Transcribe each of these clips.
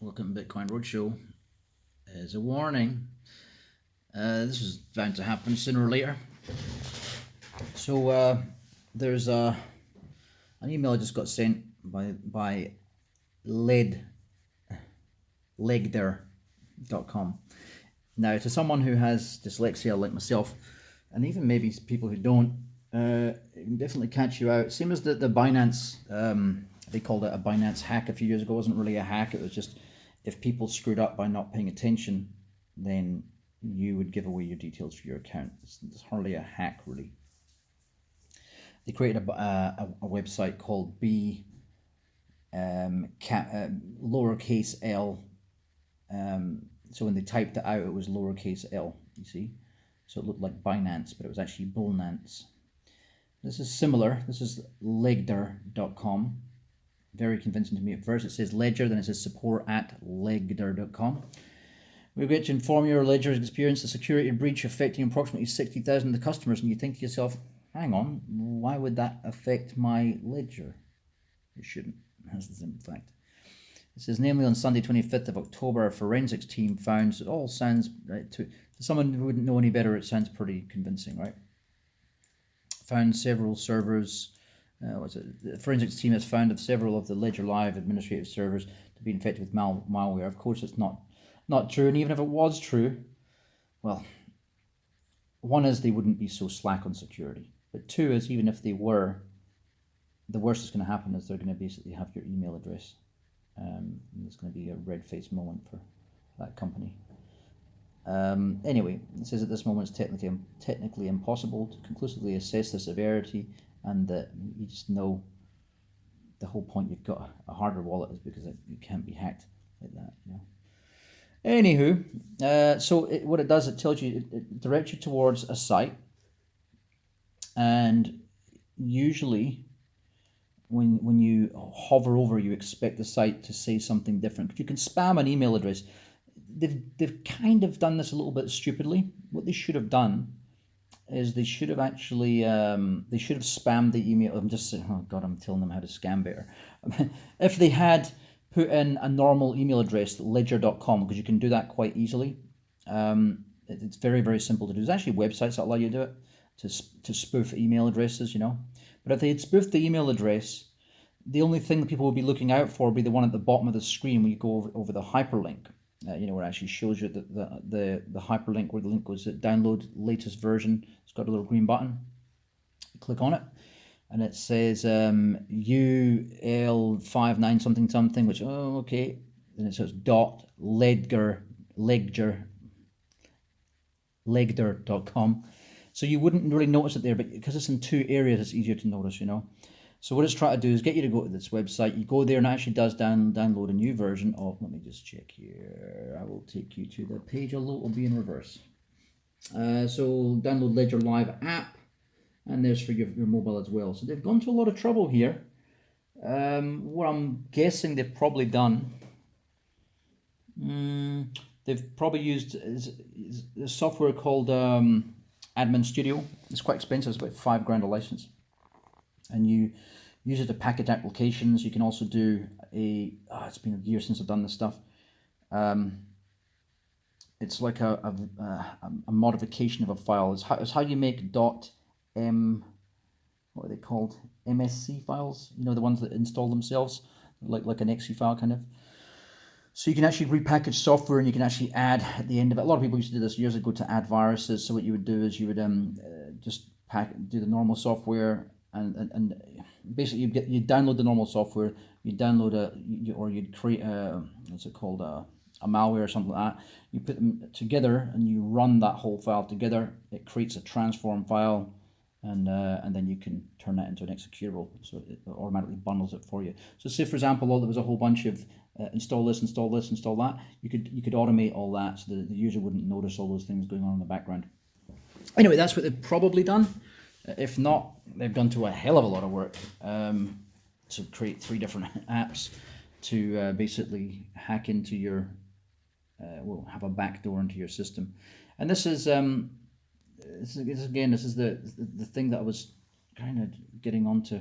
Welcome to Bitcoin Roadshow. As a warning, this is bound to happen sooner or later. So there's an email I just got sent by legder.com. Now, to someone who has dyslexia like myself, and even maybe people who don't, it can definitely catch you out. Same as the Binance, they called it a Binance hack a few years ago. It wasn't really a hack, it was just if people screwed up by not paying attention, then you would give away your details for your account. It's hardly a hack, really. They created a website called lowercase l. So when they typed it out, it was lowercase l, you see? So it looked like Binance, but it was actually Bullnance. This is similar. This is legder.com. Very convincing to me at first. It says Ledger, then it says support@legder.com. We're going to inform you Ledger has experienced a security breach affecting approximately 60,000 of the customers. And you think to yourself, hang on, why would that affect my Ledger? It shouldn't. That's the simple fact. It says, namely on Sunday 25th of October, a forensics team found, it all sounds, right, to someone who wouldn't know any better, it sounds pretty convincing, right? Found several servers. The forensics team has found several of the Ledger Live administrative servers to be infected with malware. Of course, it's not true, and even if it was true, well, one is they wouldn't be so slack on security, but two is even if they were, the worst that's going to happen is they're going to basically have your email address. And it's going to be a red-faced moment for that company. Anyway, it says at this moment it's technically impossible to conclusively assess the severity, and that you just know the whole point you've got a hardware wallet is because it can't be hacked like that, you know. Anywho, what it does, it tells you, it directs you towards a site, and usually when you hover over, you expect the site to say something different. But you can spam an email address. They've kind of done this a little bit stupidly. What they should have done is they should have actually they should have spammed the email. I'm just saying, oh god, I'm telling them how to scam better. If they had put in a normal email address, ledger.com, because you can do that quite easily. It's very, very simple to do. There's actually websites that allow you to do it, to spoof email addresses, you know. But if they had spoofed the email address, the only thing that people would be looking out for would be the one at the bottom of the screen when you go over the hyperlink. You know, where it actually shows you the hyperlink, where the link goes to download latest version. It's got a little green button. You click on it, and it says UL59 something something, which, oh, okay. And it says legder.com. So you wouldn't really notice it there, but because it's in two areas, it's easier to notice, you know. So what it's trying to do is get you to go to this website. You go there and it actually does download a new version of, let me just check here. I will take you to the page, although it will be in reverse. So download Ledger Live app, and there's for your mobile as well. So they've gone to a lot of trouble here. What I'm guessing they've probably done, they've probably used a software called Admin Studio. It's quite expensive. It's about $5,000 a license, and you use it to package applications. You can also do it's been a year since I've done this stuff. It's like a modification of a file. It's how you make what are they called? MSC files. You know, the ones that install themselves, like an exe file kind of. So you can actually repackage software, and you can actually add at the end of it. A lot of people used to do this years ago to add viruses. So what you would do is you would just do the normal software, and basically you download the normal software. You download or you'd create what's it called, a malware or something like that. You put them together and you run that whole file together. It creates a transform file, and then you can turn that into an executable. So it automatically bundles it for you. So say, for example, there was a whole bunch of install this, install this, install that. You could automate all that so that the user wouldn't notice all those things going on in the background. Anyway, that's what they've probably done. If not, they've done to a hell of a lot of work to create 3 different apps to basically hack into your, have a backdoor into your system. And this is the thing that I was kind of getting onto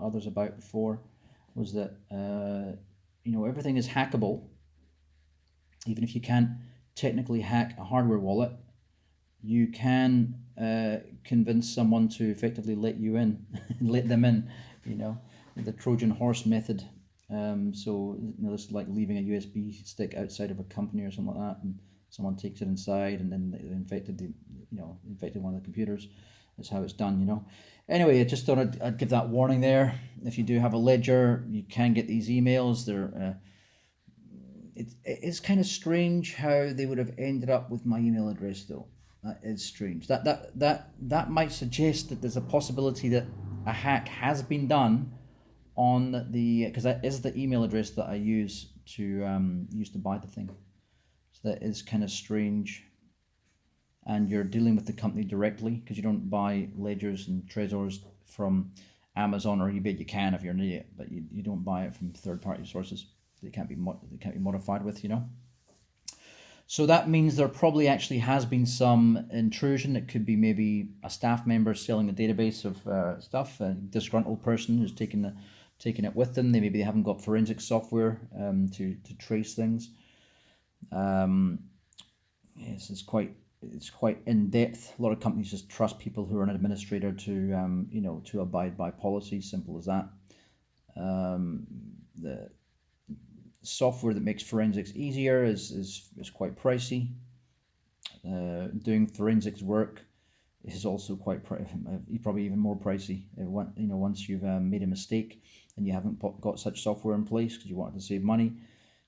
others about before, was that you know, everything is hackable, even if you can't technically hack a hardware wallet, you can convince someone to effectively let you in, let them in, you know, the Trojan horse method. So this is like leaving a USB stick outside of a company or something like that, and someone takes it inside, and then they infected infected one of the computers. That's how it's done, you know. Anyway, I just thought I'd give that warning there. If you do have a ledger, you can get these emails. It's kind of strange how they would have ended up with my email address, though. That is strange. That might suggest that there's a possibility that a hack has been done on because that is the email address that I use to buy the thing. So that is kind of strange. And you're dealing with the company directly, because you don't buy ledgers and trezors from Amazon or eBay. You can if you're an idiot, but you don't buy it from third-party sources. They can't be modified with, you know. So that means there probably actually has been some intrusion. It could be maybe a staff member selling a database of stuff, a disgruntled person who's taking it with them. Maybe they haven't got forensic software to trace things. Yes, it's quite in depth. A lot of companies just trust people who are an administrator to abide by policy. Simple as that. The software that makes forensics easier is quite pricey. Doing forensics work is also probably even more pricey. Once you've made a mistake and you haven't got such software in place because you wanted to save money,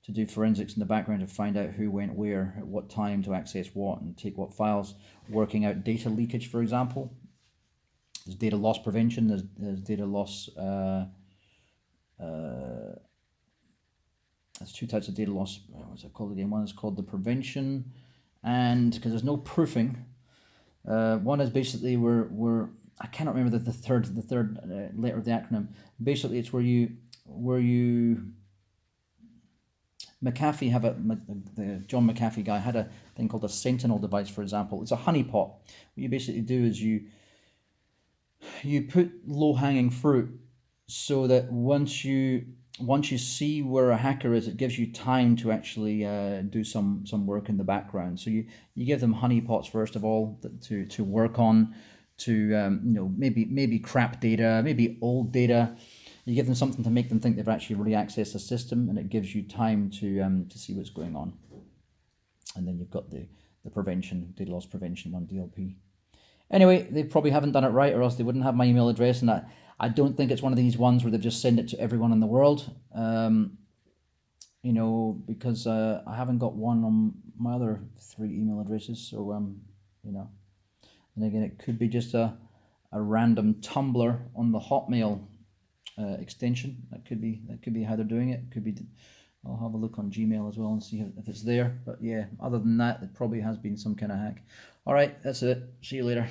to do forensics in the background to find out who went where at what time to access what and take what files, working out data leakage, for example. There's data loss prevention. There's data loss. There's two types of data loss. What's it called again? One is called the prevention, and because there's no proofing. One is basically where I cannot remember the third letter of the acronym. Basically, it's where you McAfee the John McAfee guy had a thing called a Sentinel device, for example. It's a honeypot. What you basically do is you put low-hanging fruit, so that once you see where a hacker is, it gives you time to actually do some work in the background. So you give them honeypots first of all to work on, maybe crap data, maybe old data. You give them something to make them think they've actually really accessed the system, and it gives you time to see what's going on. And then you've got the prevention, data loss prevention one, DLP. Anyway, they probably haven't done it right, or else they wouldn't have my email address. And I don't think it's one of these ones where they've just sent it to everyone in the world. Because I haven't got one on my other 3 email addresses. So and again, it could be just a random Tumblr on the Hotmail extension. That could be how they're doing it. Could be. I'll have a look on Gmail as well and see if it's there. But yeah, other than that, it probably has been some kind of hack. All right, that's it. See you later.